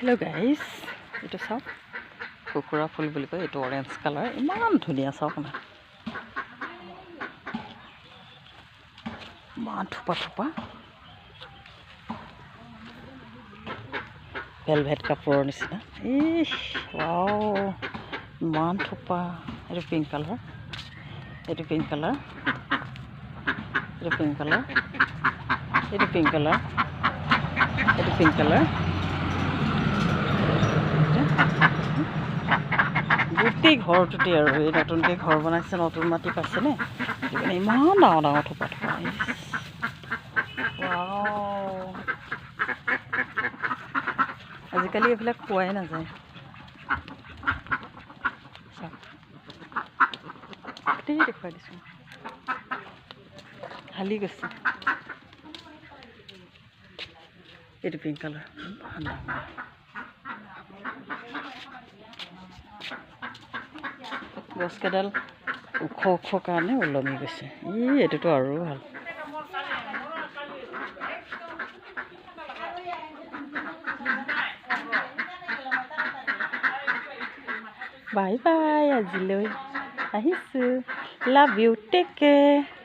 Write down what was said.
Hello guys, itu চাওক কুকুৰা ফুল বুলি কয় এইটো অৰেঞ্জ কালাৰ ইমান ধুনীয়া চাওক না ইমান থোপা থোপা ভেলভেট কাপোৰৰ নিচিনা ৱাও ইমান থোপা এইটো পিংক কালাৰ এইটো পিংক কালাৰ এইটো পিংক কালাৰ এইটো পিংক কালাৰ এইটো পিংক কালাৰ গোটেই ঘৰটোতে আৰু এই নতুনকৈ ঘৰ বনাইছে নতুন মাটি পাইছেনে সেইকাৰণে ইমান ডাঙৰ ডাঙৰ থোপা থোপা আজিকালি এইবিলাক পোৱাই নাযায় গোটেই দেখুৱাই দিছোঁ হালি গৈছে এইটো পিংক কালাৰ গছকেইডাল ওখ ওখ কাৰণে ওলমি গৈছে এইটোতো আৰু ভাল বাই বাই আজিলৈ আহিছোঁ লাভ ইউ টেক কেয়াৰ